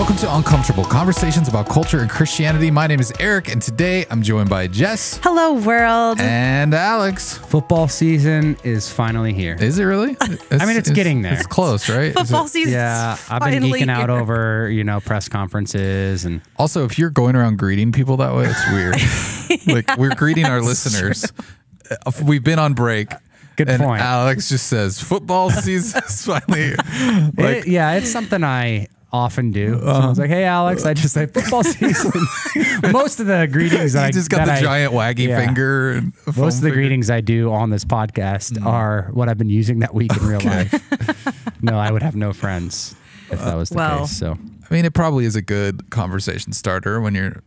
Welcome to Uncomfortable, conversations about culture and Christianity. My name is Eric, and today I'm joined by Jess. Hello, world. And Alex. Football season is finally here. Is it really? It's getting there. It's close, right? Football season. Yeah, I've been geeking out over, press conferences. And also, if you're going around greeting people that way, it's weird. Like, we're greeting our listeners. We've been on break. Good point. Alex just says, football season is finally here. It's something I often do. Someone's like, "Hey, Alex," I just say football season. Most of the greetings you just got the giant waggy finger. And most of the greetings I do on this podcast are what I've been using that week in real life. No, I would have no friends if that was the case. So, I mean, it probably is a good conversation starter when you're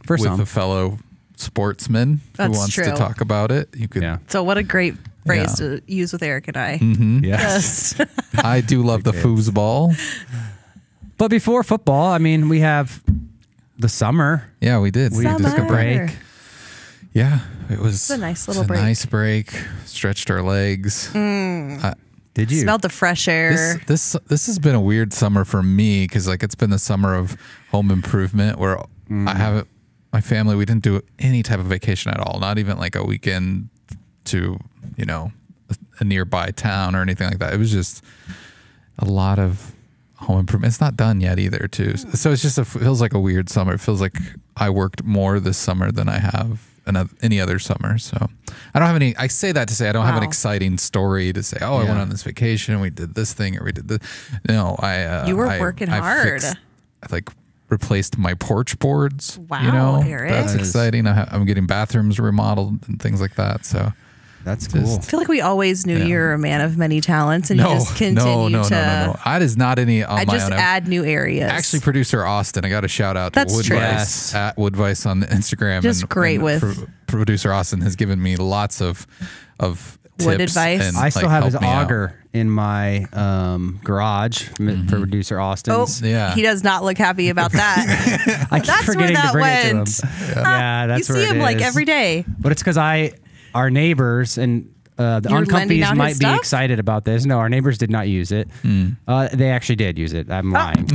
with a fellow sportsman who wants to talk about it. You could. So, what a great phrase to use with Eric and I. Mm-hmm. Yes. I do love the foosball. But before football, I mean, we have the summer. Yeah, we did. We took a break. Yeah, it was a nice little break. Nice break. Stretched our legs. Did you? Smelled the fresh air. This has been a weird summer for me because it's been the summer of home improvement where my family, we didn't do any type of vacation at all. Not even like a weekend to, a nearby town or anything like that. It was just a lot of home improvement. It's not done yet either, too. So it's just feels like a weird summer. It feels like I worked more this summer than I have any other summer. So I don't have any. I say that to say I don't have an exciting story to say. Oh, I went on this vacation. We did this thing, or we did this. No, You were working hard. I replaced my porch boards. Wow, Eric. That's exciting. I'm getting bathrooms remodeled and things like that. So. That's cool. I feel like we always knew you're a man of many talents, and you just continue to. No. That is not any on my own. I just add new areas. Actually, producer Austin, I got a shout out to Woodvice at Woodvice on Instagram. Just great with producer Austin has given me lots of wood tips advice. And, I still have his auger in my garage for producer Austin's. Oh, yeah. He does not look happy about that. I keep forgetting to bring it to him. Yeah, that's where you see him like every day. But it's because our neighbors and the uncomfies might be excited about this. No, our neighbors did not use it. They actually did use it. I'm lying.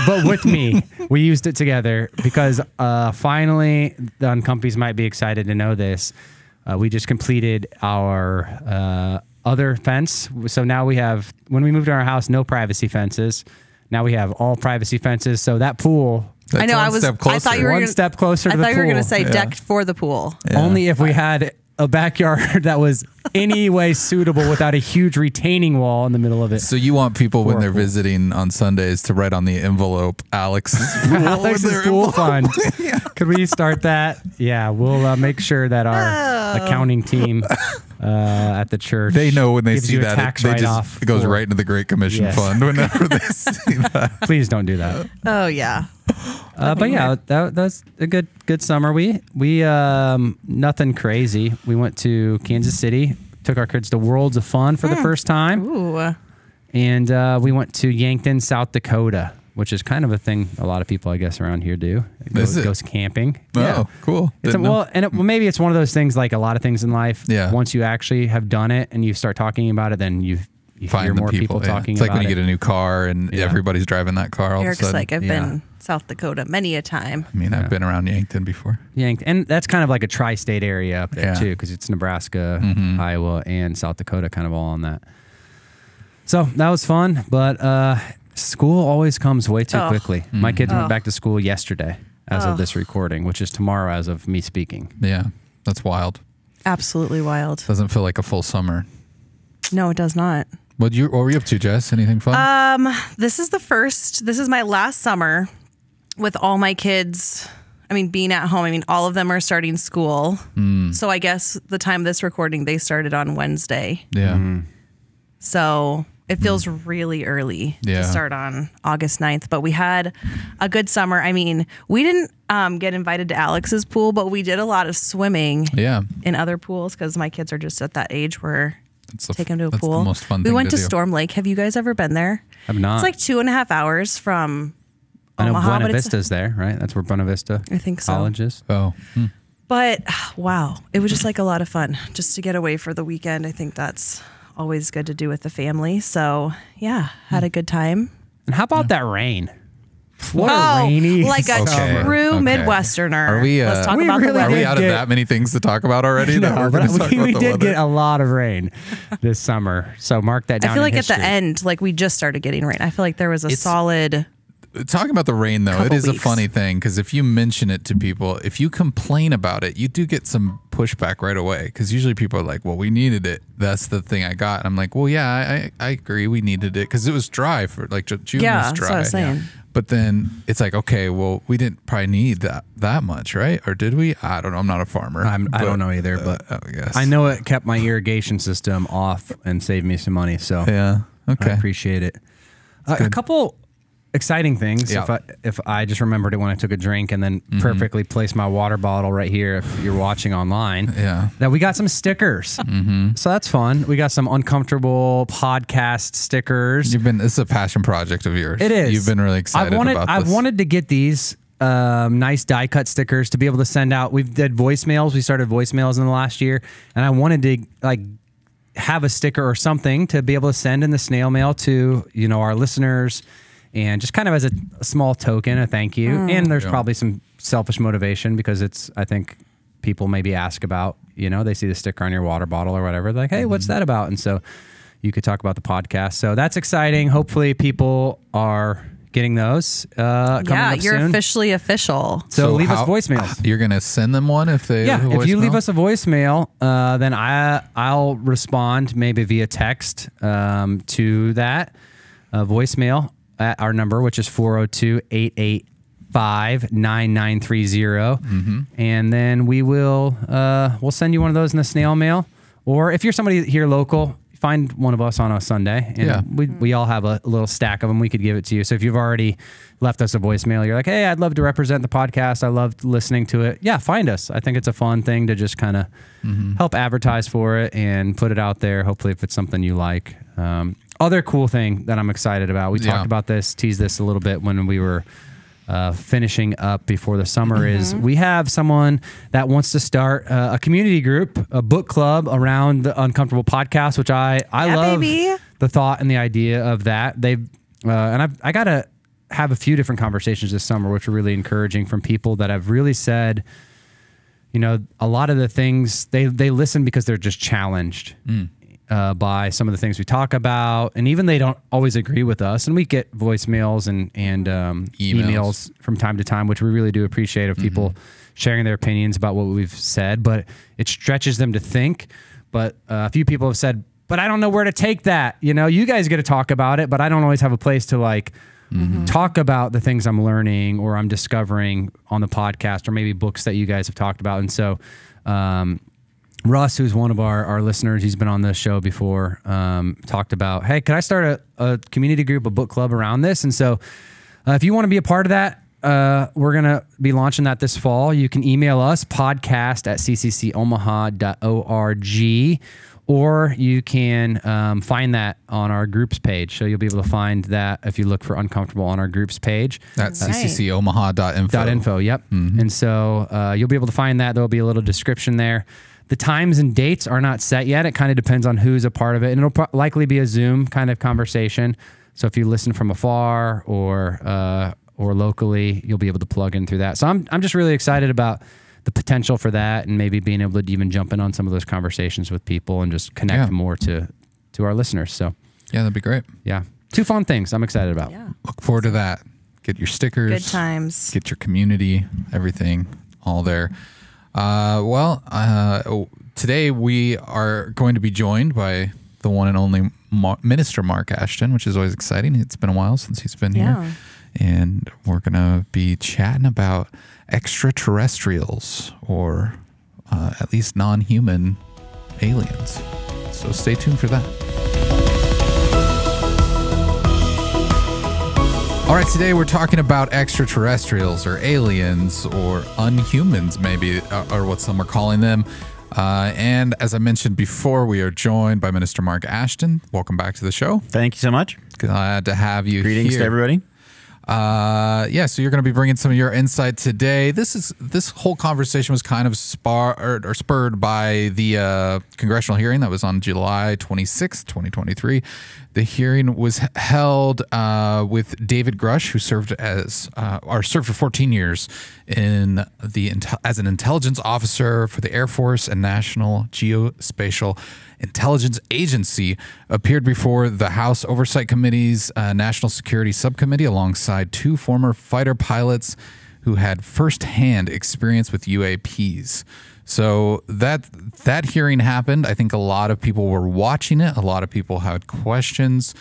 But with me, we used it together because finally the uncomfies might be excited to know this. We just completed our other fence. So now we have, when we moved to our house, no privacy fences. Now we have all privacy fences. So that pool... I know. I thought you were one step closer to the pool. I thought you were going to say decked for the pool. Yeah. Only if we had a backyard that was any way suitable without a huge retaining wall in the middle of it. So you want people when they're visiting on Sundays to write on the envelope, Alex's pool fund. Could we start that? Yeah, we'll make sure that our accounting team at the church, they know when they see that it goes right into the Great Commission fund whenever they see that. Please don't do that. Oh yeah. But yeah, that's a good summer. We nothing crazy. We went to Kansas City, took our kids to Worlds of Fun for the first time. Ooh. And we went to Yankton, South Dakota, which is kind of a thing a lot of people, I guess, around here do. Goes camping. Oh, cool. Maybe it's one of those things like a lot of things in life. Yeah. Once you actually have done it and you start talking about it, then you hear more people talking about it. It's like when you get a new car and everybody's driving that car all Eric's of a sudden. like, I've been South Dakota many a time. I mean, I've been around Yankton before. And that's kind of like a tri-state area up there too, because it's Nebraska, Iowa, and South Dakota kind of all on that. So that was fun, but school always comes way too quickly. My kids went back to school yesterday as of this recording, which is tomorrow as of me speaking. Yeah, that's wild. Absolutely wild. Doesn't feel like a full summer. No, it does not. What were you up to, Jess? Anything fun? This is my last summer with all my kids. I mean, being at home. I mean, all of them are starting school. So I guess the time of this recording, they started on Wednesday. Yeah. So it feels really early to start on August 9th. But we had a good summer. I mean, we didn't get invited to Alex's pool, but we did a lot of swimming in other pools because my kids are just at that age where... Take them to a pool. The most fun we thing went to do. Storm Lake. Have you guys ever been there? I've not. It's like 2.5 hours from I know Omaha. Buena Vista's there, right? That's where Buena Vista I think so. College is. Oh. But wow, it was just like a lot of fun just to get away for the weekend. I think that's always good to do with the family. So yeah, had a good time. And how about that rain? What a rainy like a true Midwesterner. Are we, Let's talk about really the weather. Are we out of that many things to talk about already? No, but we did get a lot of rain this summer. So mark that down. I feel like at the end, like we just started getting rain. I feel like there was a solid... Talking about the rain, though, it is a funny thing because if you mention it to people, if you complain about it, you do get some pushback right away because usually people are like, well, we needed it. That's the thing I got. And I'm like, well, yeah, I agree. We needed it because it was dry for like June was dry. That's what I was saying. Yeah. But then it's like, okay, well, we didn't probably need that much, right? Or did we? I don't know. I'm not a farmer. I don't know either, but I guess. I know it kept my irrigation system off and saved me some money. So yeah, okay. I appreciate it. A couple exciting things. Yeah. If I just remembered it when I took a drink and then perfectly placed my water bottle right here if you're watching online. Yeah. That we got some stickers. So that's fun. We got some uncomfortable podcast stickers. This is a passion project of yours. It is. You've been really excited about this. I've wanted to get these nice die cut stickers to be able to send out. We did voicemails. We started voicemails in the last year, and I wanted to have a sticker or something to be able to send in the snail mail to our listeners. And just kind of as a small token, a thank you. And there's probably some selfish motivation because I think people maybe ask about, they see the sticker on your water bottle or whatever. They're like, hey, what's that about? And so you could talk about the podcast. So that's exciting. Hopefully people are getting those coming up you're soon. Officially official. So leave us voicemails. You're going to send them one if they have a voicemail? If you leave us a voicemail, then I'll respond maybe via text to that voicemail at our number, which is 402-885-9930. And then we'll send you one of those in the snail mail. Or if you're somebody here local, find one of us on a Sunday. And we all have a little stack of them. We could give it to you. So if you've already left us a voicemail, you're like, hey, I'd love to represent the podcast. I loved listening to it. Yeah, find us. I think it's a fun thing to just kind of help advertise for it and put it out there. Hopefully if it's something you like. Other cool thing that I'm excited about, we talked about this, teased this a little bit when we were finishing up before the summer, is we have someone that wants to start a community group, a book club around the Uncomfortable podcast, which I love the thought and the idea of that. They've and I got to have a few different conversations this summer, which are really encouraging from people that have really said, a lot of the things they listen because they're just challenged. By some of the things we talk about, and even they don't always agree with us. And we get voicemails and emails from time to time, which we really do appreciate, of people sharing their opinions about what we've said. But it stretches them to think. But a few people have said, but I don't know where to take that. You guys get to talk about it, but I don't always have a place to talk about the things I'm learning or I'm discovering on the podcast, or maybe books that you guys have talked about. And so, Russ, who's one of our listeners, he's been on the show before, talked about, hey, could I start a community group, a book club around this? And so if you want to be a part of that, we're going to be launching that this fall. You can email us, podcast@cccomaha.org, or you can find that on our groups page. So you'll be able to find that if you look for Uncomfortable on our groups page. That's cccomaha.info. .info, yep. And so you'll be able to find that. There'll be a little description there. The times and dates are not set yet. It kind of depends on who's a part of it. And it'll likely be a Zoom kind of conversation. So if you listen from afar or locally, you'll be able to plug in through that. So I'm just really excited about the potential for that, and maybe being able to even jump in on some of those conversations with people and just connect more to our listeners. So yeah, that'd be great. Yeah. 2 fun things I'm excited about. Yeah. Look forward to that. Get your stickers. Good times. Get your community, everything, all there. Today we are going to be joined by the one and only Minister Mark Ashton, which is always exciting. It's been a while since he's been here. And we're going to be chatting about extraterrestrials, or at least non-human aliens. So stay tuned for that. All right, today we're talking about extraterrestrials, or aliens, or unhumans, maybe, or what some are calling them. And as I mentioned before, we are joined by Minister Mark Ashton. Welcome back to the show. Thank you so much. Glad to have you Greetings here. to everybody. So you're going to be bringing some of your insight today. This whole conversation was kind of spurred by the congressional hearing that was on July 26th, 2023. The hearing was held with David Grush, who served for 14 years as an intelligence officer for the Air Force and National Geospatial Intelligence Agency, appeared before the House Oversight Committee's National Security Subcommittee alongside two former fighter pilots who had firsthand experience with UAPs. So that hearing happened. I think a lot of people were watching it. A lot of people had questions.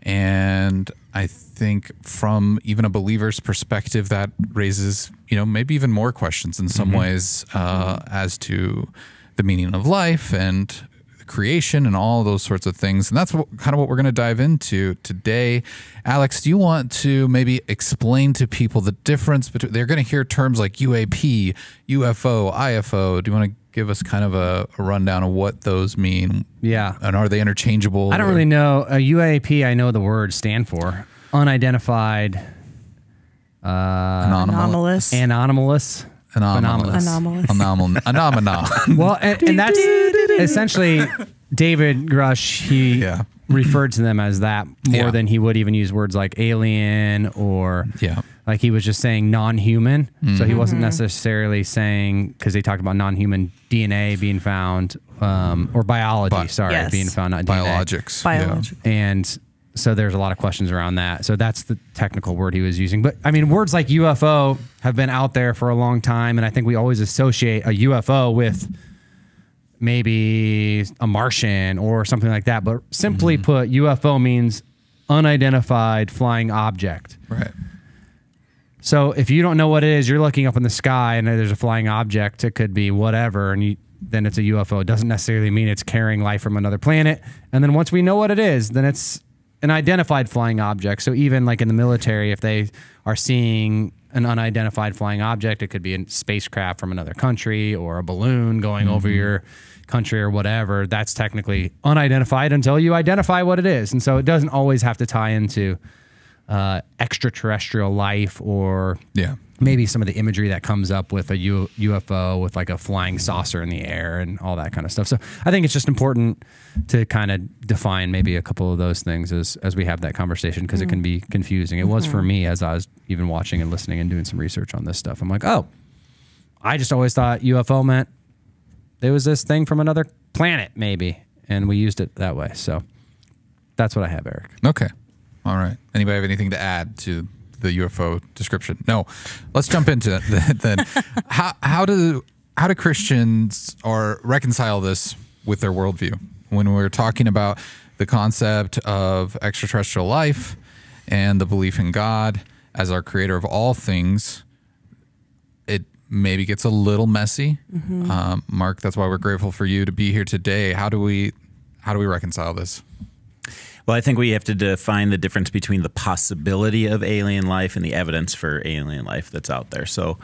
And I think from even a believer's perspective, that raises, maybe even more questions in some ways as to the meaning of life and creation and all those sorts of things. And that's kind of what we're going to dive into today. Alex, do you want to maybe explain to people the difference between, they're going to hear terms like UAP, UFO, IFO. Do you want to give us kind of a rundown of what those mean? Yeah. And are they interchangeable? I don't really know. A UAP, I know the words stand for unidentified, anomalous. Anomalous. Well, and that's essentially David Grush. He referred to them as that more than he would even use words like alien or like he was just saying non-human. So he wasn't necessarily saying, because they talked about non-human DNA being found or biology, being found, not biologics. Biologics. Yeah. And so there's a lot of questions around that. So that's the technical word he was using. But I mean, words like UFO have been out there for a long time. And I think we always associate a UFO with maybe a Martian or something like that. But simply put, UFO means unidentified flying object. Right. So if you don't know what it is, you're looking up in the sky and there's a flying object. It could be whatever. And then it's a UFO. It doesn't necessarily mean it's carrying life from another planet. And then once we know what it is, then it's an identified flying object. So even like in the military, if they are seeing an unidentified flying object, it could be a spacecraft from another country or a balloon going over your country or whatever. That's technically unidentified until you identify what it is. And so it doesn't always have to tie into extraterrestrial life or maybe some of the imagery that comes up with a UFO with like a flying saucer in the air and all that kind of stuff. So I think it's just important to kind of define maybe a couple of those things as we have that conversation, because it can be confusing. It was for me as I was even watching and listening and doing some research on this stuff. I'm like, oh, I just always thought UFO meant there was this thing from another planet maybe, and we used it that way. So that's what I have, Eric. Okay. All right. Anybody have anything to add to the UFO description? No. Let's jump into it then. How do Christians reconcile this with their worldview when we're talking about the concept of extraterrestrial life and the belief in God as our creator of all things? It maybe gets a little messy. Mark, that's why we're grateful for you to be here today. How do we reconcile this? Well, I think we have to define the difference between the possibility of alien life and the evidence for alien life that's out there. So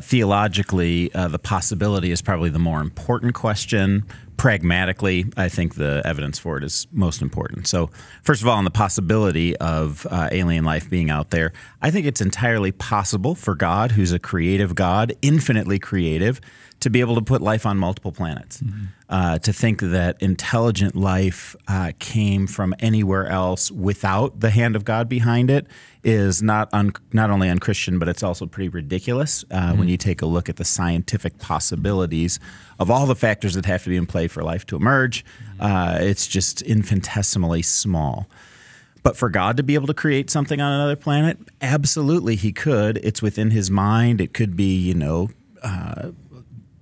theologically, the possibility is probably the more important question. Pragmatically, I think the evidence for it is most important. So first of all, on the possibility of alien life being out there, I think it's entirely possible for God, who's a creative God, infinitely creative, to be able to put life on multiple planets. To think that intelligent life came from anywhere else without the hand of God behind it is not only unchristian, but it's also pretty ridiculous when you take a look at the scientific possibilities of all the factors that have to be in play for life to emerge. It's just infinitesimally small. But for God to be able to create something on another planet, absolutely he could. It's within his mind. It could be,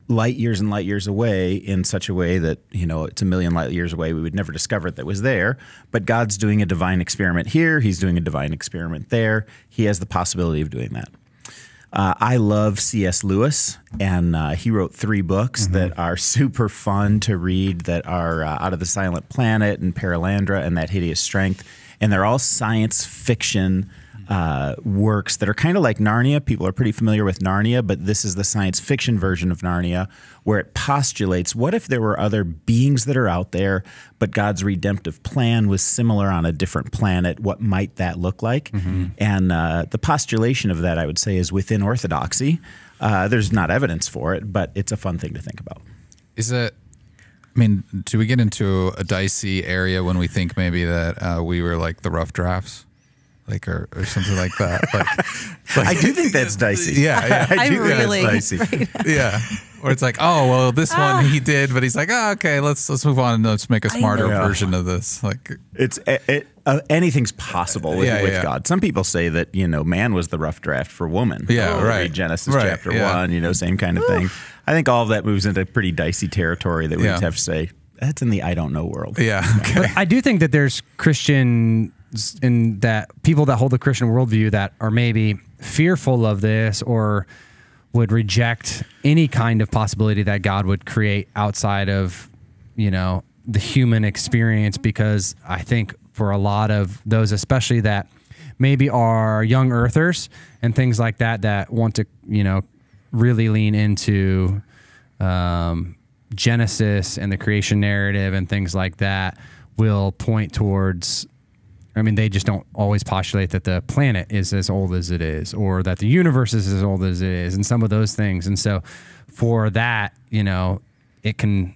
light years and light years away in such a way that, it's a million light years away. We would never discover it that was there. But God's doing a divine experiment here. He's doing a divine experiment there. He has the possibility of doing that. I love C.S. Lewis, and he wrote 3 books that are super fun to read, that are Out of the Silent Planet and Paralandra and That Hideous Strength. And they're all science fiction works that are kind of like Narnia. People are pretty familiar with Narnia, but this is the science fiction version of Narnia, where it postulates, what if there were other beings that are out there, but God's redemptive plan was similar on a different planet? What might that look like? And the postulation of that, I would say, is within orthodoxy. There's not evidence for it, but it's a fun thing to think about. Is it, I mean, do we get into a dicey area when we think maybe that we were like the rough drafts? Like, or something like that. Like, I do think that's dicey. Yeah. I do think that's dicey. Right. Yeah. Or it's like, oh, well, this one he did, but he's like, oh, okay, let's move on and let's make a smarter version of this. Like, it's anything's possible with God. Some people say that, man was the rough draft for woman. Yeah, right. Read Genesis chapter 1, same kind of thing. I think all of that moves into pretty dicey territory that we just have to say, that's in the I don't know world. Yeah. Okay. But I do think that there's Christian in that people that hold the Christian worldview that are maybe fearful of this or would reject any kind of possibility that God would create outside of, the human experience, because I think for a lot of those, especially that maybe are young earthers and things like that, that want to, really lean into Genesis and the creation narrative and things like that, will point towards, they just don't always postulate that the planet is as old as it is, or that the universe is as old as it is, and some of those things. And so for that, it can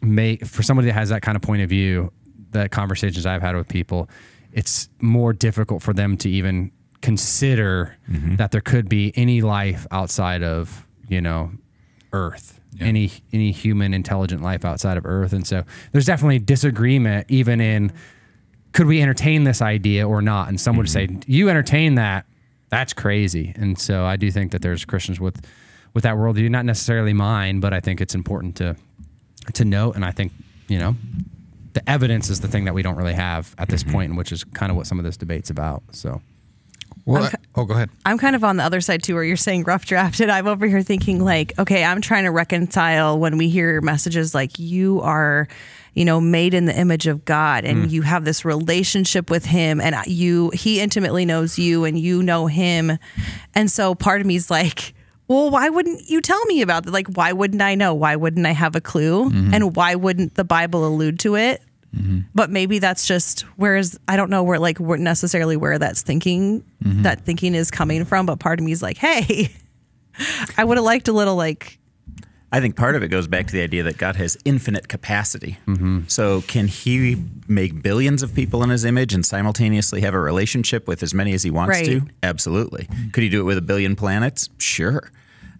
make, for somebody that has that kind of point of view, the conversations I've had with people, it's more difficult for them to even consider that there could be any life outside of, Earth, any human intelligent life outside of Earth. And so there's definitely disagreement even in, could we entertain this idea or not? And some would say, you entertain that, that's crazy. And so I do think that there's Christians with that worldview, not necessarily mine, but I think it's important to note. And I think, the evidence is the thing that we don't really have at this point, which is kind of what some of this debate's about. So, well, go ahead. I'm kind of on the other side too, where you're saying rough draft, and I'm over here thinking like, okay, I'm trying to reconcile when we hear messages like you are, made in the image of God, and you have this relationship with him, and he intimately knows you and you know him. And so part of me is like, well, why wouldn't you tell me about that? Like, why wouldn't I know? Why wouldn't I have a clue? And why wouldn't the Bible allude to it? But maybe that's just I don't know where necessarily where that's thinking, that thinking is coming from. But part of me is like, hey, I would have liked a little I think part of it goes back to the idea that God has infinite capacity. So can he make billions of people in his image and simultaneously have a relationship with as many as he wants to? Absolutely. Could he do it with 1 billion planets? Sure.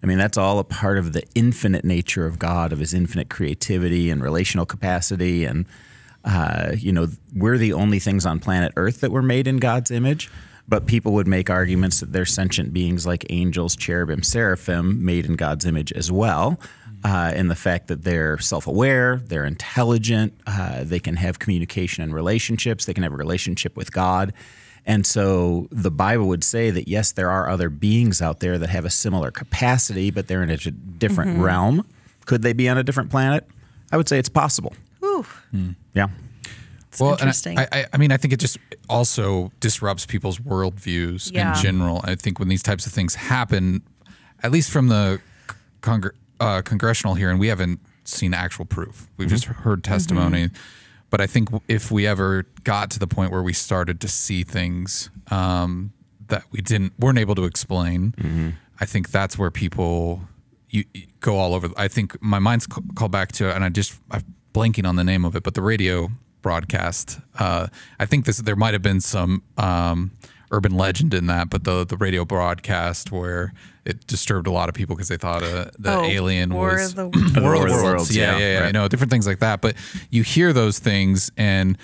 That's all a part of the infinite nature of God, of his infinite creativity and relational capacity. And, we're the only things on planet Earth that were made in God's image. But people would make arguments that they're sentient beings like angels, cherubim, seraphim, made in God's image as well. And the fact that they're self-aware, they're intelligent, they can have communication and relationships, they can have a relationship with God. And so the Bible would say that, yes, there are other beings out there that have a similar capacity, but they're in a different realm. Could they be on a different planet? I would say it's possible. Ooh. Yeah. Well, interesting. And I think it just also disrupts people's worldviews in general. I think when these types of things happen, at least from the congressional hearing, we haven't seen actual proof. We've just heard testimony. But I think if we ever got to the point where we started to see things that we weren't able to explain, I think that's where people you go all over. I think my mind's called back to, and I'm blanking on the name of it, but the radio broadcast. I think there might have been some urban legend in that, but the radio broadcast where it disturbed a lot of people because they thought the alien was the War of the Worlds. Yeah. Right. Different things like that. But you hear those things, and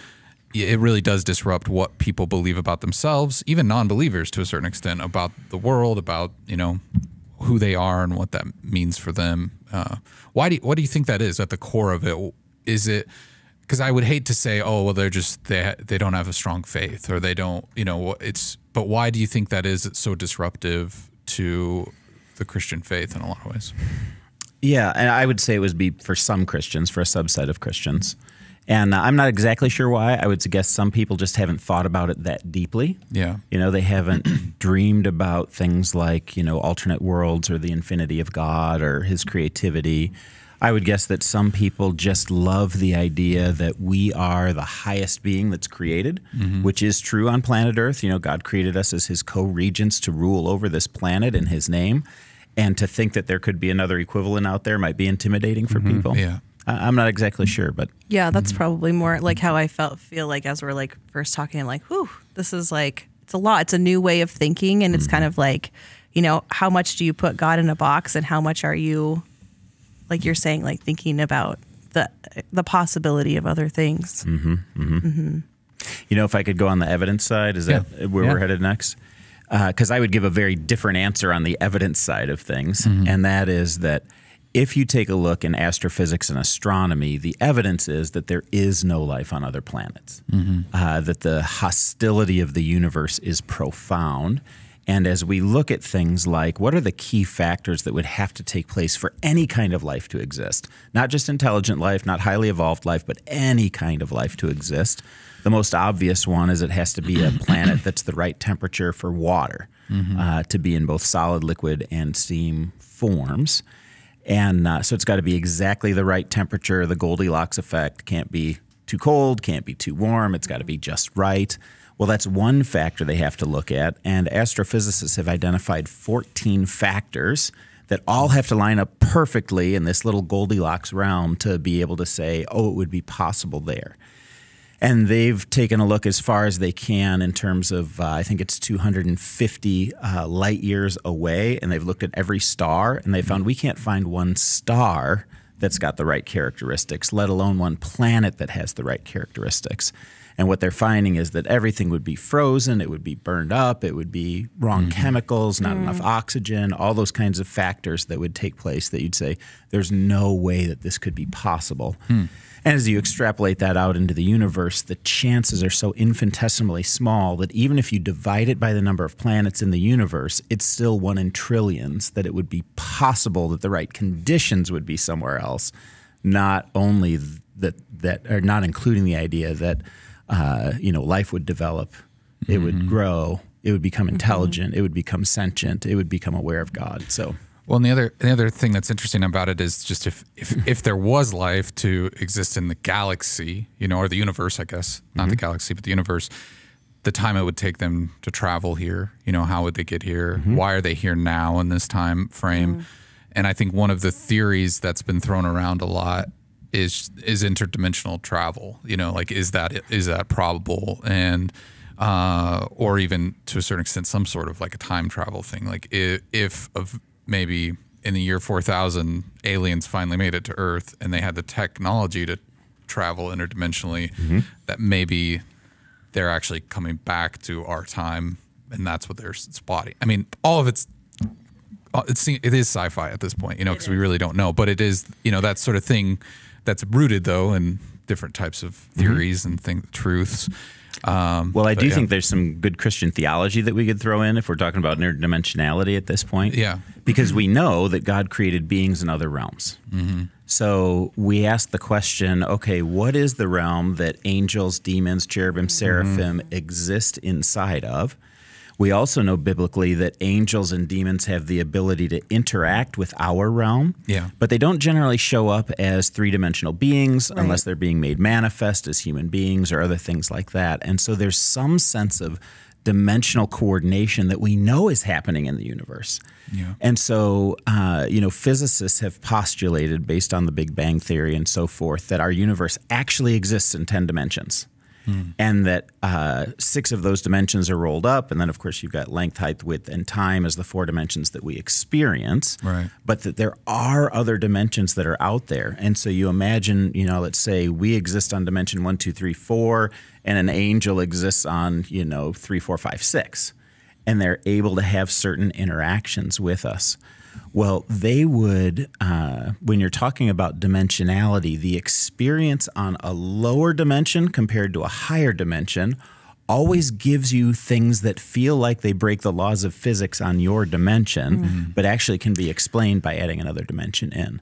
it really does disrupt what people believe about themselves, even non-believers to a certain extent, about the world, about who they are and what that means for them. What do you think that is at the core of it? Is it because I would hate to say, oh, well, they don't have a strong faith, or they don't, but why do you think that is so disruptive to the Christian faith in a lot of ways? Yeah, and I would say it would be for some Christians, for a subset of Christians. And I'm not exactly sure why. I would suggest some people just haven't thought about it that deeply. Yeah. They haven't dreamed about things like, alternate worlds or the infinity of God or his creativity. I would guess that some people just love the idea that we are the highest being that's created, which is true on planet Earth. God created us as his co-regents to rule over this planet in his name. And to think that there could be another equivalent out there might be intimidating for people. Yeah. I'm not exactly sure, but yeah, that's probably more like how I feel like as we're like first talking, I'm like, whew, this is like, it's a lot. It's a new way of thinking. And it's kind of like, how much do you put God in a box and how much are you, like you're saying, like thinking about the possibility of other things. If I could go on the evidence side, is that where we're headed next? Because I would give a very different answer on the evidence side of things. And that is that if you take a look in astrophysics and astronomy, the evidence is that there is no life on other planets, that the hostility of the universe is profound. And as we look at things like what are the key factors that would have to take place for any kind of life to exist, not just intelligent life, not highly evolved life, but any kind of life to exist, the most obvious one is it has to be a planet that's the right temperature for water to be in both solid, liquid, and steam forms. And so it's got to be exactly the right temperature, the Goldilocks effect. Can't be too cold, can't be too warm. It's got to be just right. Well, that's one factor they have to look at. And astrophysicists have identified 14 factors that all have to line up perfectly in this little Goldilocks realm to be able to say, oh, it would be possible there. And they've taken a look as far as they can in terms of, I think it's 250 light years away, and they've looked at every star, and they found we can't find one star that's got the right characteristics, let alone one planet that has the right characteristics. And what they're finding is that everything would be frozen, it would be burned up, it would be wrong chemicals, not enough oxygen, all those kinds of factors that would take place that you'd say, there's no way that this could be possible. And as you extrapolate that out into the universe, the chances are so infinitesimally small that even if you divide it by the number of planets in the universe, it's still 1 in trillions that it would be possible that the right conditions would be somewhere else, not only that or not including the idea that life would develop, it would grow, it would become intelligent, it would become sentient, it would become aware of God. So. Well, and the other thing that's interesting about it is just if there was life to exist in the galaxy, or the universe, I guess, not the galaxy, but the universe, the time it would take them to travel here, how would they get here? Why are they here now in this time frame? And I think one of the theories that's been thrown around a lot is interdimensional travel. Like is that probable? And or even to a certain extent, some sort of like a time travel thing. Like if maybe in the year 4000, aliens finally made it to Earth and they had the technology to travel interdimensionally, that maybe they're actually coming back to our time and that's what they're spotting. I mean, all of it is sci-fi at this point, because we really don't know. But it is, that sort of thing that's rooted, though, in different types of theories and truths. Well, I do think there's some good Christian theology that we could throw in if we're talking about interdimensionality at this point. Yeah. Because we know that God created beings in other realms. So we ask the question, okay, what is the realm that angels, demons, cherubim, seraphim exist inside of? We also know biblically that angels and demons have the ability to interact with our realm, but they don't generally show up as three-dimensional beings unless they're being made manifest as human beings or other things like that. And so there's some sense of dimensional coordination that we know is happening in the universe. And so, physicists have postulated, based on the Big Bang Theory and so forth, that our universe actually exists in 10 dimensions. And that 6 of those dimensions are rolled up. And then, of course, you've got length, height, width, and time as the 4 dimensions that we experience. But that there are other dimensions that are out there. And so you imagine, let's say we exist on dimension 1, 2, 3, 4, and an angel exists on, 3, 4, 5, 6. And they're able to have certain interactions with us. Well, they would, when you're talking about dimensionality, the experience on a lower dimension compared to a higher dimension always gives you things that feel like they break the laws of physics on your dimension, but actually can be explained by adding another dimension in.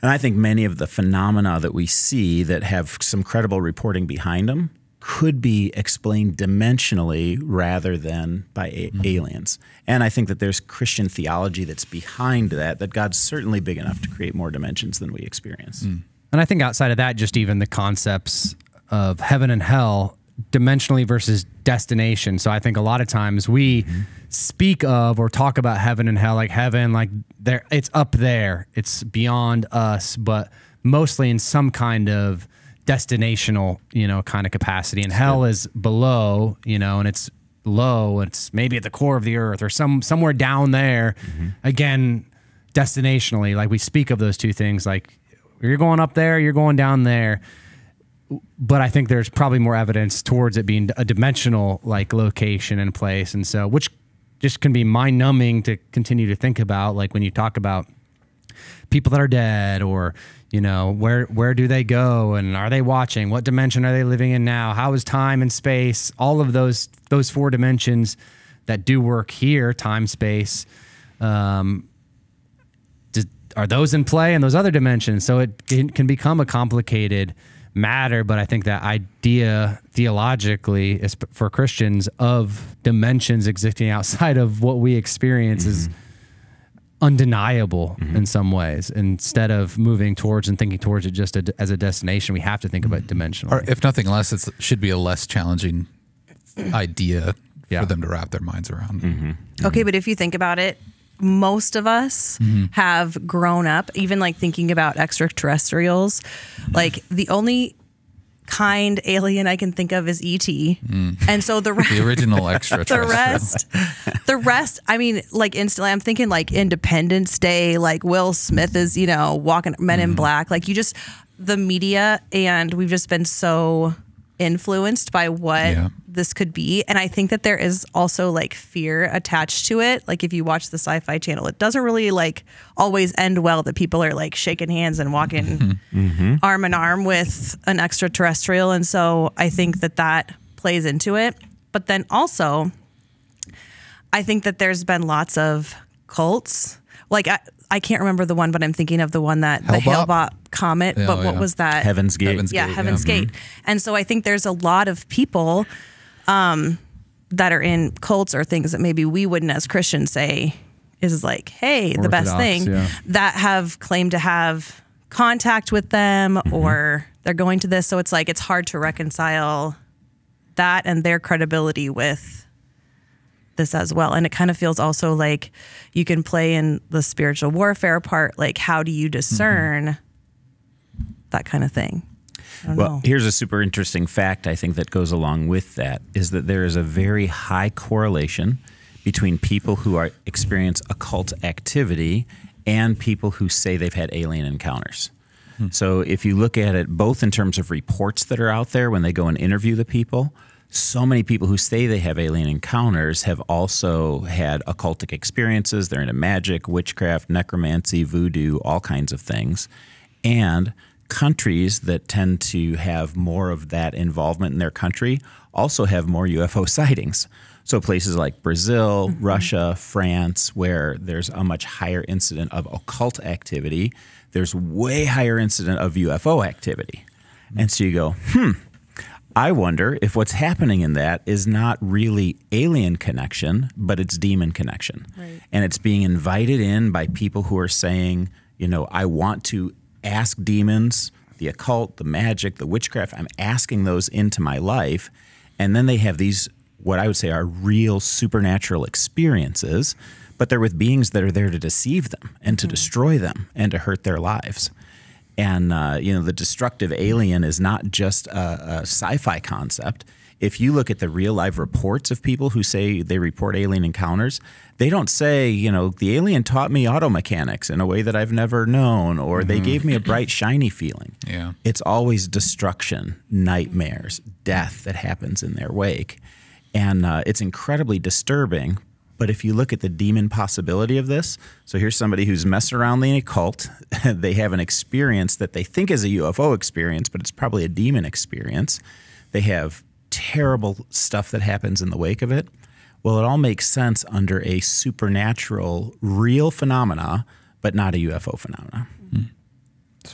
And I think many of the phenomena that we see that have some credible reporting behind them could be explained dimensionally rather than by aliens. And I think that there's Christian theology that's behind that God's certainly big enough to create more dimensions than we experience. And I think outside of that, just even the concepts of heaven and hell, dimensionally versus destination. So I think a lot of times we speak of or talk about heaven and hell, like heaven, like there, it's up there, it's beyond us, but mostly in some kind of destinational, kind of capacity. And hell is below, and it's low, it's maybe at the core of the earth or somewhere down there. Again, destinationally, like we speak of those two things, like you're going up there, you're going down there. But I think there's probably more evidence towards it being a dimensional like location and place. And so, which just can be mind numbing to continue to think about, like when you talk about people that are dead, or, where do they go, and are they watching? What dimension are they living in now? How is time and space? All of those 4 dimensions that do work here, time, space, are those in play in those other dimensions? So it can become a complicated matter, but I think that idea theologically is for Christians of dimensions existing outside of what we experience is undeniable in some ways. Instead of moving towards and thinking towards it just as a destination, we have to think about dimensionally. Or if nothing less, it should be a less challenging idea for them to wrap their minds around. Okay, but if you think about it, most of us have grown up, even like thinking about extraterrestrials. Like the only kind alien I can think of is E.T. And so the original extraterrestrial. the rest, I mean, like instantly I'm thinking like Independence Day, like Will Smith is, walking Men in Black. Like the media, and we've just been so influenced by what this could be. And I think that there is also like fear attached to it. Like if you watch the Sci-Fi Channel, it doesn't really like always end well that people are like shaking hands and walking arm in arm with an extraterrestrial. And so I think that plays into it. But then also, I think that there's been lots of cults. Like I can't remember the one, but I'm thinking of the one that the Hale-Bopp comet. But what was that? Heaven's Gate. Heaven's Gate. And so I think there's a lot of people that are in cults or things that maybe we wouldn't as Christians say is like, hey, the best thing, that have claimed to have contact with them or they're going to this. So it's like it's hard to reconcile that and their credibility with this as well. And it kind of feels also like you can play in the spiritual warfare part, like how do you discern that kind of thing? I don't know. Here's a super interesting fact I think that goes along with that is that there is a very high correlation between people who experience occult activity and people who say they've had alien encounters. So if you look at it both in terms of reports that are out there when they go and interview the people, so many people who say they have alien encounters have also had occultic experiences. They're into magic, witchcraft, necromancy, voodoo, all kinds of things. And countries that tend to have more of that involvement in their country also have more UFO sightings. So places like Brazil, Russia, France, where there's a much higher incident of occult activity, there's way higher incident of UFO activity. And so you go, I wonder if what's happening in that is not really alien connection, but it's demon connection. Right. And it's being invited in by people who are saying, I want to ask demons, the occult, the magic, the witchcraft. I'm asking those into my life. And then they have these, what I would say are real supernatural experiences, but they're with beings that are there to deceive them and to destroy them and to hurt their lives. And, the destructive alien is not just a sci-fi concept. If you look at the real live reports of people who say they report alien encounters, they don't say, the alien taught me auto mechanics in a way that I've never known, or they gave me a bright, shiny feeling. Yeah. It's always destruction, nightmares, death that happens in their wake. And it's incredibly disturbing. But if you look at the demon possibility of this, so here's somebody who's messed around the occult. They have an experience that they think is a UFO experience, but it's probably a demon experience. They have terrible stuff that happens in the wake of it. Well, it all makes sense under a supernatural, real phenomena, but not a UFO phenomena.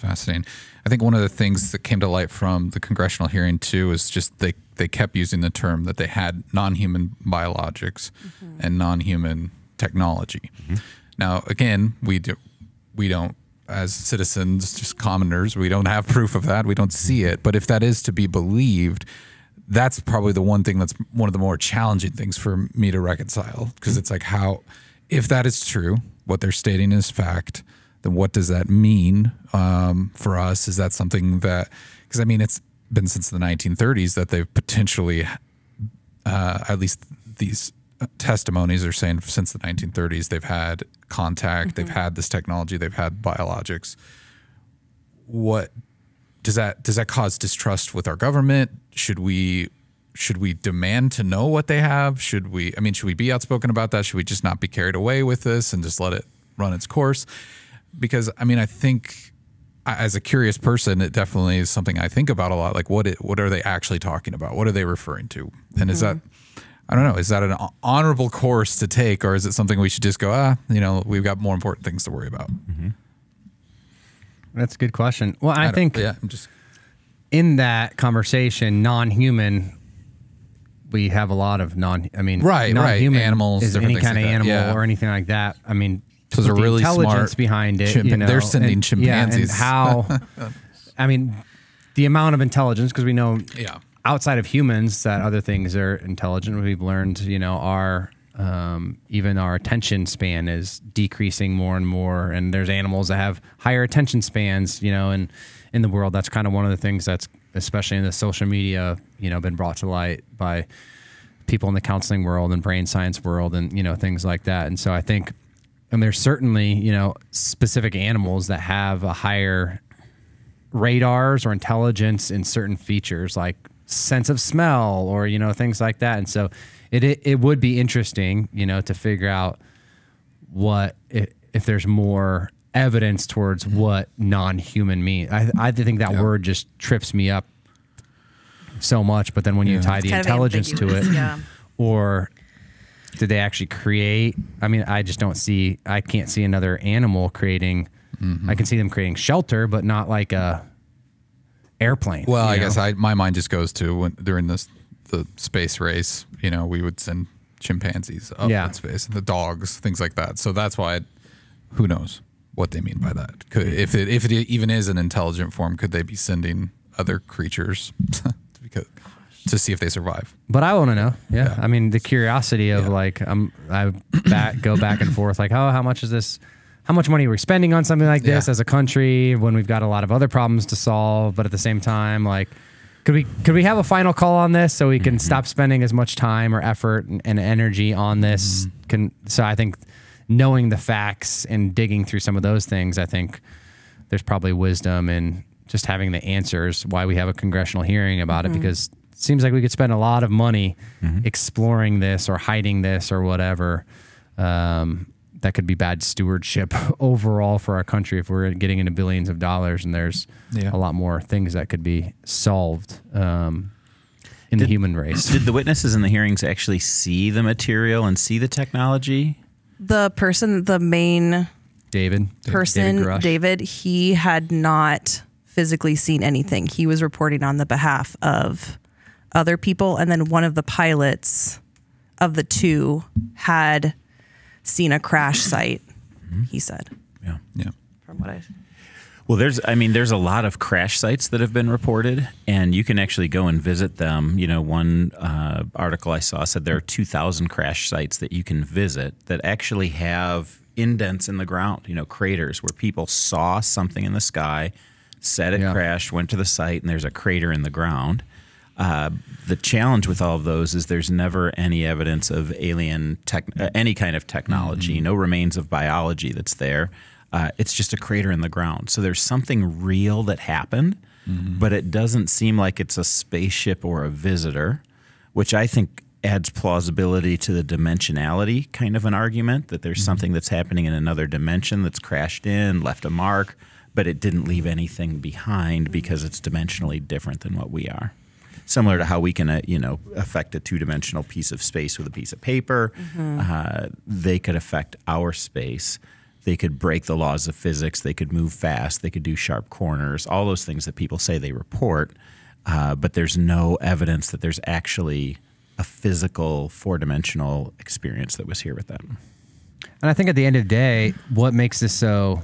fascinating. I think one of the things that came to light from the congressional hearing too is just they kept using the term that they had non-human biologics and non-human technology. Now, again, we don't, as citizens, just commoners, we don't have proof of that. We don't see it. But if that is to be believed, that's probably the one thing that's one of the more challenging things for me to reconcile, because it's like, how, if that is true, what they're stating is fact, then what does that mean for us? Is that something that, because I mean, it's been since the 1930s that they've potentially, at least these testimonies are saying since the 1930s, they've had contact, they've had this technology, they've had biologics. What does that cause distrust with our government? Should we demand to know what they have? Should we be outspoken about that? Should we just not be carried away with this and just let it run its course? Because I mean, I think as a curious person, it definitely is something I think about a lot. Like, what are they actually talking about? What are they referring to? And is that, I don't know, is that an honorable course to take, or is it something we should just go, we've got more important things to worry about? That's a good question. Well, I think in that conversation, non-human, we have a lot of non-human animals, is any kind of animal or anything like that. I mean, those are really intelligence smart behind it. They're sending chimpanzees. And how, I mean, the amount of intelligence, because we know outside of humans that other things are intelligent. We've learned, our even our attention span is decreasing more and more, and there's animals that have higher attention spans, in the world. That's kind of one of the things that's, especially in the social media, been brought to light by people in the counseling world and brain science world and, things like that. And so I think, and there's certainly, specific animals that have a higher radars or intelligence in certain features like sense of smell or, things like that. And so it would be interesting, to figure out what, if there's more evidence towards what non-human means. I think that word just trips me up so much, but then when you tie the intelligence to it, or did they actually create? I mean, I can't see another animal creating, I can see them creating shelter, but not like a airplane. Well, I guess my mind just goes to when during the space race, we would send chimpanzees up in space, and the dogs, things like that. So that's why, who knows what they mean by that. If it even is an intelligent form, could they be sending other creatures to see if they survive? But I want to know. Yeah. I mean, the curiosity of I go back and forth like, how much is this? How much money are we spending on something like this as a country when we've got a lot of other problems to solve? But at the same time, like, could we have a final call on this so we can stop spending as much time or effort and energy on this? So I think knowing the facts and digging through some of those things, I think there's probably wisdom in just having the answers why we have a congressional hearing about it, because it seems like we could spend a lot of money exploring this or hiding this or whatever. That could be bad stewardship overall for our country if we're getting into billions of dollars, and there's a lot more things that could be solved in the human race. Did the witnesses in the hearings actually see the material and see the technology? The person, the main David, he had not physically seen anything. He was reporting on the behalf of other people, and then one of the pilots of the two had seen a crash site, he said. Yeah. From what I... Well, there's a lot of crash sites that have been reported, and you can actually go and visit them. One article I saw said there are 2,000 crash sites that you can visit that actually have indents in the ground, craters where people saw something in the sky, said it crashed, went to the site, and there's a crater in the ground. The challenge with all of those is there's never any evidence of alien any kind of technology, no remains of biology that's there. It's just a crater in the ground. So there's something real that happened, but it doesn't seem like it's a spaceship or a visitor, which I think adds plausibility to the dimensionality kind of an argument, that there's something that's happening in another dimension that's crashed in, left a mark, but it didn't leave anything behind because it's dimensionally different than what we are. Similar to how we can, affect a two-dimensional piece of space with a piece of paper, they could affect our space They could break the laws of physics. They could move fast. They could do sharp corners, all those things that people say they report. But there's no evidence that there's actually a physical 4-dimensional experience that was here with them. And I think at the end of the day, what makes this so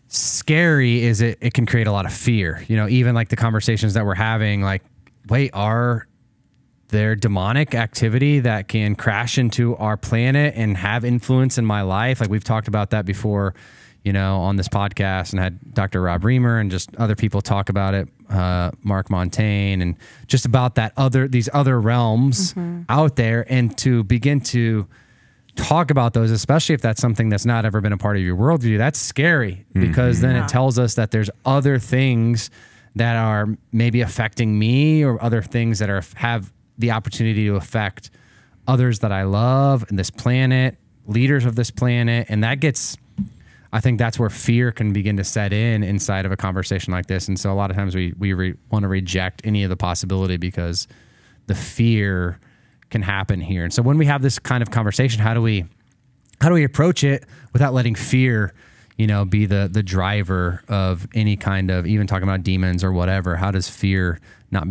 scary is it can create a lot of fear. You know, even like the conversations that we're having, like, wait, are there demonic activity that can crash into our planet and have influence in my life? Like we've talked about that before, you know, on this podcast, and had Dr. Rob Reamer and just other people talk about it, Mark Montaigne, and just about these other realms out there, and to begin to talk about those, especially if that's something that's not ever been a part of your worldview. That's scary, because then it tells us that there's other things that are maybe affecting me, or other things that have the opportunity to affect others that I love and this planet, leaders of this planet. And I think that's where fear can begin to set in inside of a conversation like this. And so a lot of times we want to reject any of the possibility because the fear can happen here. And so when we have this kind of conversation, how do we approach it without letting fear, you know, be the driver of any kind of, even talking about demons or whatever? How does fear not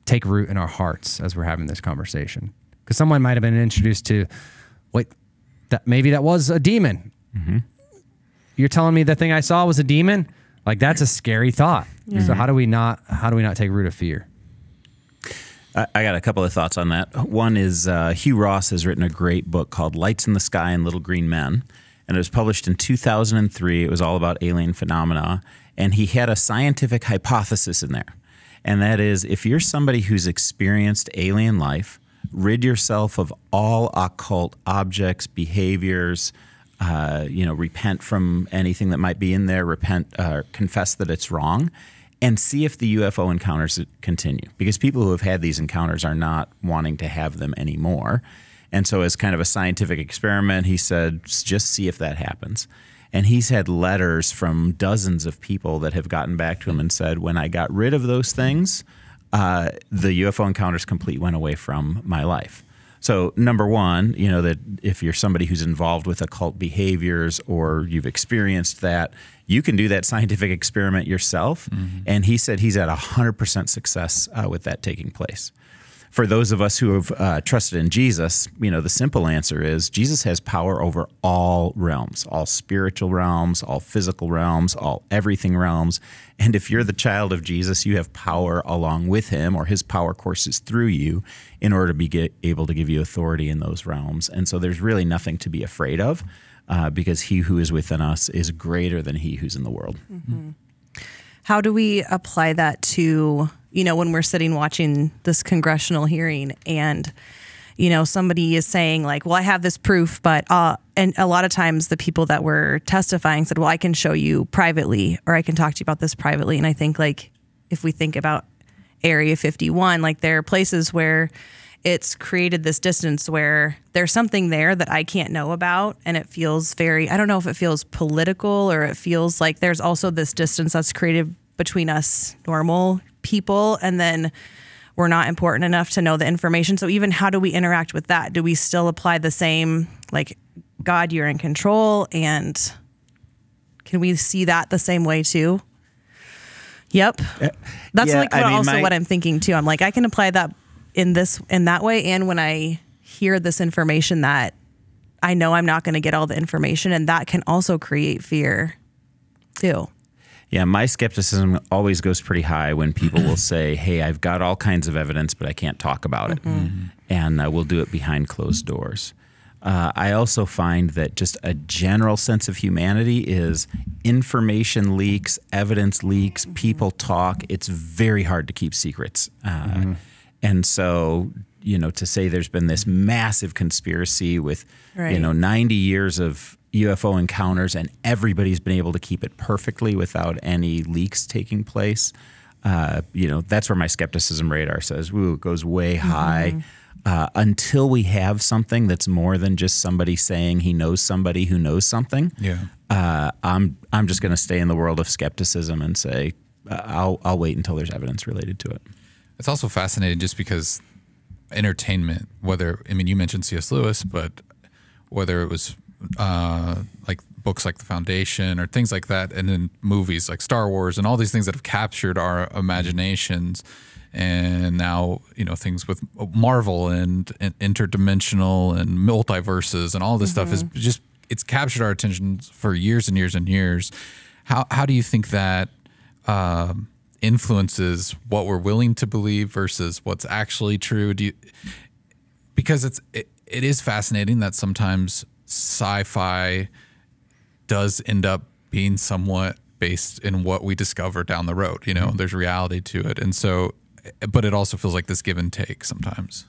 take root in our hearts as we're having this conversation? Because someone might have been introduced to, wait, maybe that was a demon. You're telling me the thing I saw was a demon? Like, that's a scary thought. So how do we not take root of fear? I got a couple of thoughts on that. One is Hugh Ross has written a great book called Lights in the Sky and Little Green Men, and it was published in 2003. It was all about alien phenomena, and he had a scientific hypothesis in there, and that is, if you're somebody who's experienced alien life, rid yourself of all occult objects, behaviors, repent from anything that might be in there, confess that it's wrong, and see if the UFO encounters continue. Because people who have had these encounters are not wanting to have them anymore. And so as kind of a scientific experiment, he said, just see if that happens. And he's had letters from dozens of people that have gotten back to him and said, when I got rid of those things, the UFO encounters completely went away from my life. So number one, you know, that if you're somebody who's involved with occult behaviors or you've experienced that, you can do that scientific experiment yourself. And he said he's at 100% success with that taking place. For those of us who have trusted in Jesus, you know, the simple answer is Jesus has power over all realms, all spiritual realms, all physical realms, all everything realms. And if you're the child of Jesus, you have power along with him, or his power courses through you in order to be able to give you authority in those realms. And so there's really nothing to be afraid of because he who is within us is greater than he who's in the world. How do we apply that to, you know, when we're sitting watching this congressional hearing and, you know, somebody is saying like, well, I have this proof, but, and a lot of times the people that were testifying said, well, I can show you privately, or I can talk to you about this privately. And I think like, if we think about Area 51, like there are places where it's created this distance where there's something there that I can't know about. And it feels I don't know if it feels political, or it feels like there's also this distance that's created between us normal people, and then we're not important enough to know the information. So even how do we interact with that? Do we still apply the same, like, God, you're in control? And can we see that the same way too? Yep. That's what I'm thinking too. I'm like, I can apply that in that way. And when I hear this information that I know I'm not going to get all the information, and that can also create fear too. Yeah, my skepticism always goes pretty high when people will say, hey, I've got all kinds of evidence, but I can't talk about it. And we'll do it behind closed doors. I also find that just a general sense of humanity is information leaks, evidence leaks, people talk. It's very hard to keep secrets. And so, you know, to say there's been this massive conspiracy with, 90 years of UFO encounters and everybody's been able to keep it perfectly without any leaks taking place, that's where my skepticism radar says, it goes way high. Until we have something that's more than just somebody saying he knows somebody who knows something, I'm just going to stay in the world of skepticism and say, I'll wait until there's evidence related to it. It's also fascinating just because entertainment, you mentioned C.S. Lewis, but whether it was like books like The Foundation or things like that, and then movies like Star Wars and all these things that have captured our imaginations. And now, you know, things with Marvel and interdimensional and multiverses and all this stuff is just, it's captured our attention for years and years and years. How do you think that influences what we're willing to believe versus what's actually true? Because it is fascinating that sometimes sci-fi does end up being somewhat based in what we discover down the road. You know, there's reality to it. And so, but it also feels like this give and take sometimes.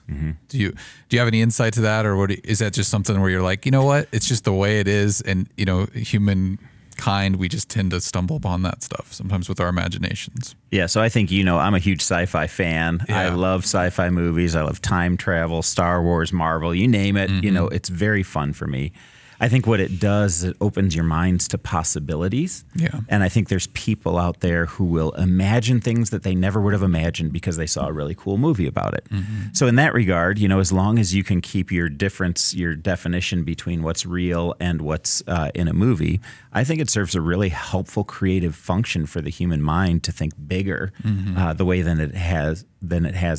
Do you have any insight to that, or is that just something where you're like, you know what, it's just the way it is, and you know, humankind, we just tend to stumble upon that stuff sometimes with our imaginations. Yeah, so I think, you know, I'm a huge sci-fi fan. I love sci-fi movies. I love time travel, Star Wars, Marvel, you name it. You know, it's very fun for me. I think what it does is it opens your minds to possibilities. Yeah. And I think there's people out there who will imagine things that they never would have imagined because they saw a really cool movie about it. So in that regard, you know, as long as you can keep your definition between what's real and what's in a movie, I think it serves a really helpful creative function for the human mind to think bigger the way than it has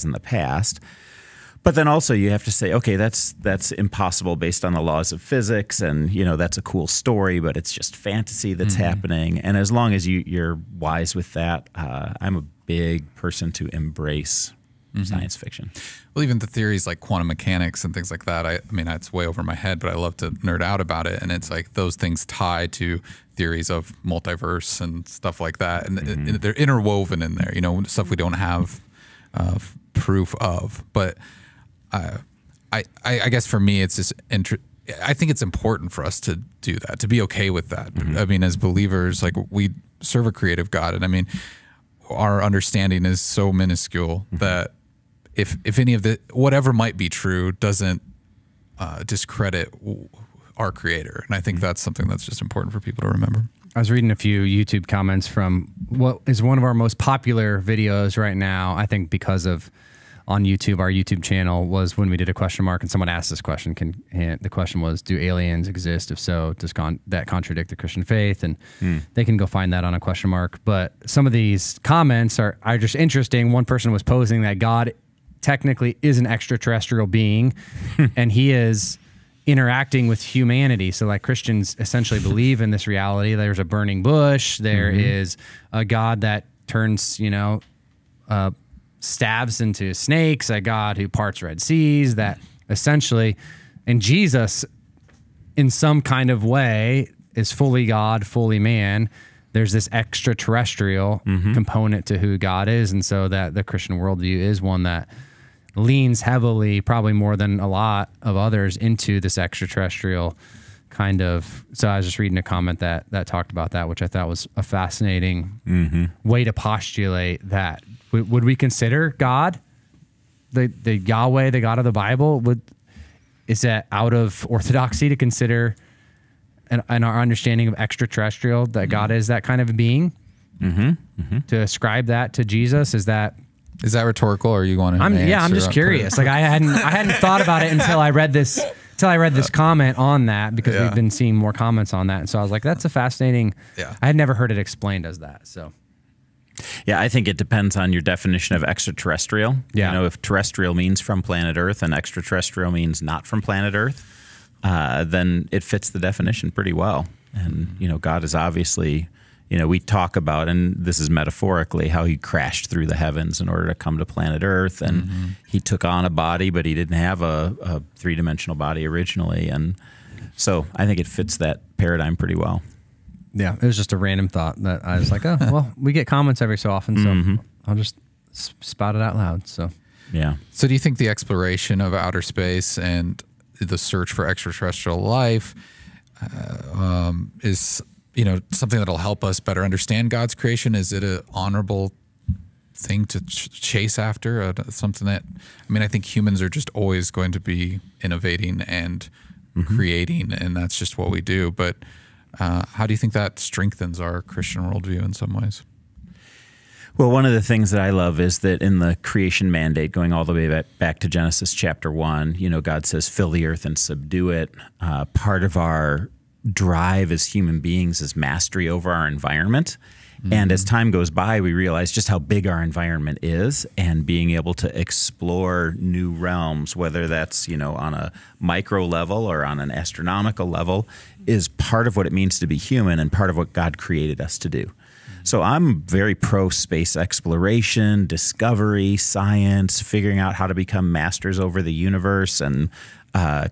in the past. But then also you have to say, okay, that's impossible based on the laws of physics, and you know, that's a cool story, but it's just fantasy that's happening. And as long as you're wise with that, I'm a big person to embrace science fiction. Well, even the theories like quantum mechanics and things like that, I mean, it's way over my head, but I love to nerd out about it. And it's like those things tie to theories of multiverse and stuff like that. And they're interwoven in there, you know, stuff we don't have proof of. But I guess for me, it's just I think it's important for us to do that, to be okay with that. I mean, as believers, like, we serve a creative God, and I mean, our understanding is so minuscule that if any of the whatever might be true doesn't discredit our Creator, and I think that's something that's just important for people to remember. I was reading a few YouTube comments from what is one of our most popular videos right now, I think because of on YouTube, our YouTube channel, was when we did a question mark and someone asked this question. The question was, do aliens exist? If so, does that contradict the Christian faith? And they can go find that on a question mark. But some of these comments are just interesting. One person was posing that God technically is an extraterrestrial being and he is interacting with humanity. So like Christians essentially believe in this reality. There's a burning bush. There is a God that turns, you know, stabs into snakes, a God who parts Red Seas, that essentially, and Jesus in some kind of way is fully God, fully man. There's this extraterrestrial component to who God is. And so that the Christian worldview is one that leans heavily, probably more than a lot of others, into this extraterrestrial kind of. So I was just reading a comment that talked about that, which I thought was a fascinating way to postulate that. Would we consider God, the Yahweh, the God of the Bible? Is that out of orthodoxy to consider, and our understanding of extraterrestrial, that God is that kind of a being? To ascribe that to Jesus, is that rhetorical, or you want to? I'm just curious. Like I hadn't thought about it until I read this. Till I read this comment on that, because we've been seeing more comments on that, and so I was like, "That's a fascinating." I had never heard it explained as that. So, yeah, I think it depends on your definition of extraterrestrial. You know, if terrestrial means from planet Earth and extraterrestrial means not from planet Earth, then it fits the definition pretty well. And you know, God is obviously, you know, we talk about, and this is metaphorically, how he crashed through the heavens in order to come to planet Earth, and he took on a body, but he didn't have a three-dimensional body originally, and so I think it fits that paradigm pretty well. Yeah, it was just a random thought that I was like, oh, well, we get comments every so often, so I'll just spout it out loud. So yeah. So do you think the exploration of outer space and the search for extraterrestrial life is, you know, something that'll help us better understand God's creation? Is it an honorable thing to chase after? Something that, I mean, I think humans are just always going to be innovating and creating, and that's just what we do. But how do you think that strengthens our Christian worldview in some ways? Well, one of the things that I love is that in the creation mandate, going all the way back to Genesis chapter 1, you know, God says, fill the earth and subdue it. Part of our drive as human beings is mastery over our environment. And as time goes by, we realize just how big our environment is, and being able to explore new realms, whether that's, you know, on a micro level or on an astronomical level, is part of what it means to be human and part of what God created us to do. So I'm very pro space exploration, discovery, science, figuring out how to become masters over the universe and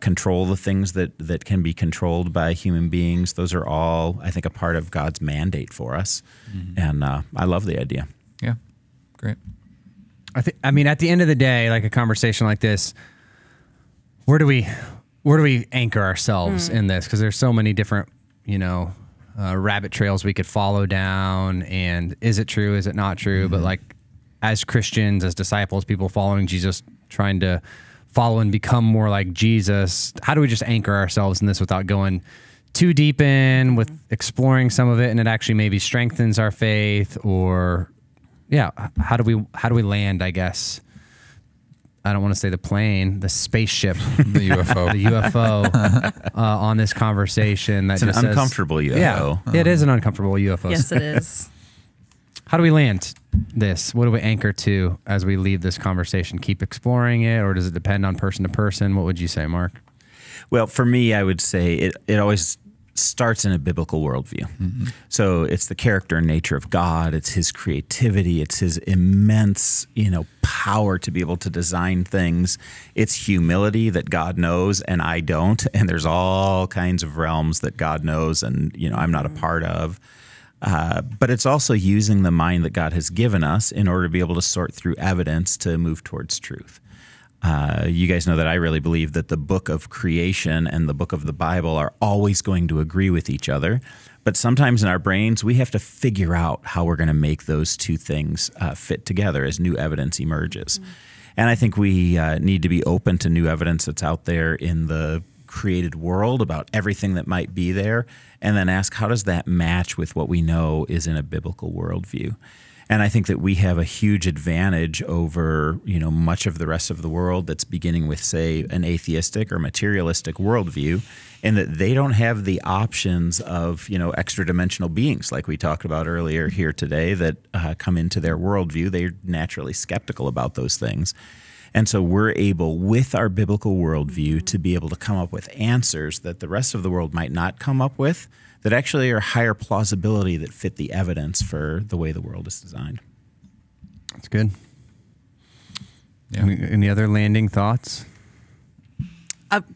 control the things that can be controlled by human beings. Those are all, I think, a part of God's mandate for us. And I love the idea. Yeah, great. I mean, at the end of the day, like a conversation like this, where do we anchor ourselves in this? Because there's so many different, you know, rabbit trails we could follow down, and is it true, is it not true? But like, as Christians, as disciples, people following Jesus, trying to follow and become more like Jesus, how do we just anchor ourselves in this without going too deep in, with exploring some of it, and it actually maybe strengthens our faith? Or how do we land, I guess? I don't want to say the plane, the spaceship, the UFO, on this conversation. It's an uncomfortable UFO. Yeah, it is an uncomfortable UFO. Yes, it is. How do we land this? What do we anchor to as we leave this conversation? Keep exploring it, or does it depend on person to person? What would you say, Mark? Well, for me, I would say it always starts in a biblical worldview. So it's the character and nature of God. It's his creativity. It's his immense, you know, power to be able to design things. It's humility that God knows and I don't. And there's all kinds of realms that God knows and, you know, I'm not a part of. But it's also using the mind that God has given us in order to be able to sort through evidence to move towards truth. You guys know that I really believe that the book of creation and the book of the Bible are always going to agree with each other. But sometimes in our brains, we have to figure out how we're going to make those two things fit together as new evidence emerges. And I think we need to be open to new evidence that's out there in the created world about everything that might be there, and then ask, how does that match with what we know is in a biblical worldview? And I think that we have a huge advantage over, you know, much of the rest of the world that's beginning with, say, an atheistic or materialistic worldview, in that they don't have the options of, you know, extra-dimensional beings like we talked about earlier here today that come into their worldview. They're naturally skeptical about those things. And so we're able, with our biblical worldview, to be able to come up with answers that the rest of the world might not come up with, that actually are higher plausibility, that fit the evidence for the way the world is designed. That's good. Yeah. Any other landing thoughts?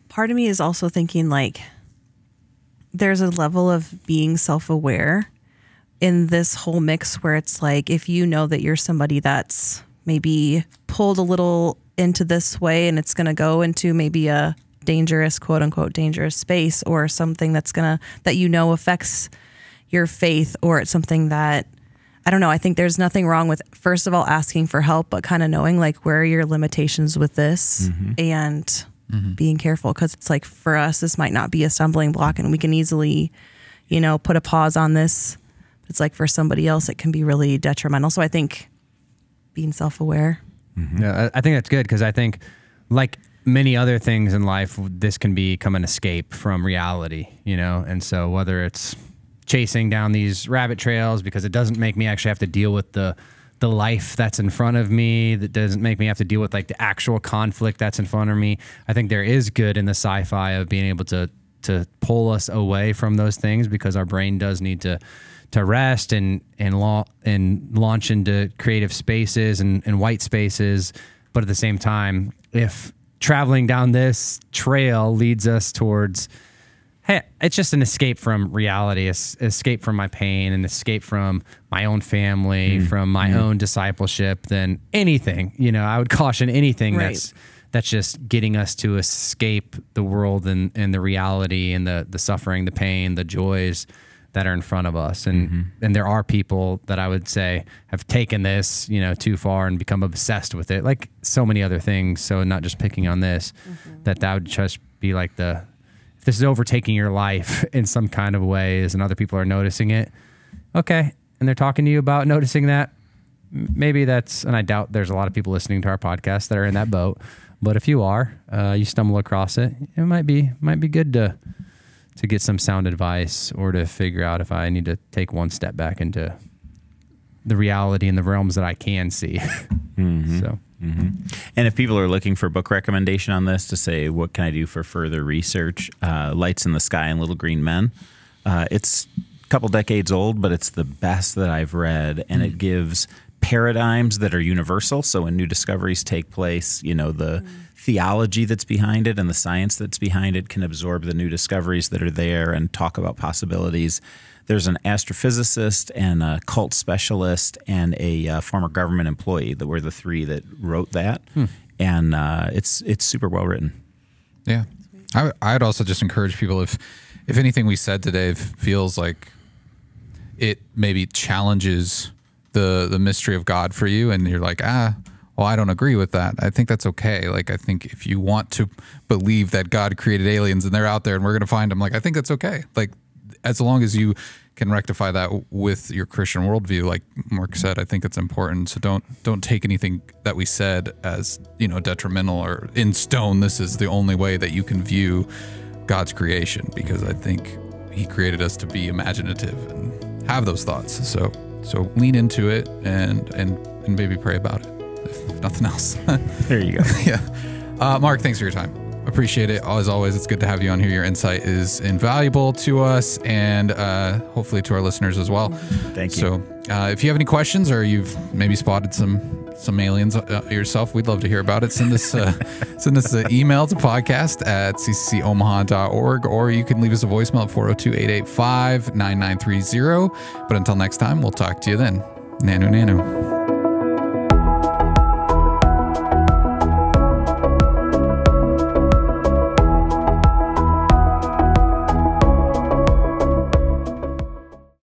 Part of me is also thinking, like, there's a level of being self-aware in this whole mix where it's like, if you know that you're somebody that's maybe pulled a little into this way and it's going to go into maybe a dangerous, quote unquote, dangerous space, or something that's that you know affects your faith, or it's something that, I don't know. I think there's nothing wrong with, first of all, asking for help, but kind of knowing like where are your limitations with this, and being careful, because it's like, for us, this might not be a stumbling block and we can easily, you know, put a pause on this. It's like, for somebody else, it can be really detrimental. So I think being self-aware. Yeah, I think that's good, because I think, like many other things in life, this can become an escape from reality, you know? And so whether it's chasing down these rabbit trails because it doesn't make me actually have to deal with the life that's in front of me, that doesn't make me have to deal with like the actual conflict that's in front of me. I think there is good in the sci-fi of being able to pull us away from those things, because our brain does need to rest and launch into creative spaces and white spaces. But at the same time, if traveling down this trail leads us towards, hey, it's just an escape from reality, escape from my pain, and escape from my own family, from my own discipleship, then anything, you know, I would caution anything that's just getting us to escape the world and the reality and the suffering, the pain, the joys that are in front of us. And there are people that I would say have taken this, you know, too far and become obsessed with it, like so many other things. So not just picking on this, that would just be like if this is overtaking your life in some kind of ways and other people are noticing it, okay, and they're talking to you about noticing that, maybe that's, and I doubt there's a lot of people listening to our podcast that are in that boat. But if you are, you stumble across it, it might be good to get some sound advice or to figure out if I need to take one step back into the reality and the realms that I can see. So. And if people are looking for book recommendation on this to say, what can I do for further research? Lights in the Sky and Little Green Men. It's a couple decades old, but it's the best that I've read. And it gives paradigms that are universal. So when new discoveries take place, the theology that's behind it and the science that's behind it can absorb the new discoveries that are there and talk about possibilities. There's an astrophysicist and a cult specialist and a former government employee that were the three that wrote that. And it's super well written. Yeah. I'd also just encourage people, if anything we said today feels like it maybe challenges the mystery of God for you, and you're like, well, I don't agree with that. I think that's okay. Like, I think if you want to believe that God created aliens and they're out there and we're going to find them, like, I think that's okay. Like, as long as you can rectify that with your Christian worldview, like Mark said, I think it's important. So don't take anything that we said as, detrimental or in stone. This is the only way that you can view God's creation, because I think he created us to be imaginative and have those thoughts. So lean into it and maybe pray about it, if nothing else. There you go. Yeah. Mark, thanks for your time. Appreciate it. As always, it's good to have you on here. Your insight is invaluable to us and hopefully to our listeners as well. Thank you. So if you have any questions or you've maybe spotted some aliens yourself, we'd love to hear about it. Send us an email to podcast@cccomaha.org, or you can leave us a voicemail at 402-885-9930. But until next time, we'll talk to you then. Nanu.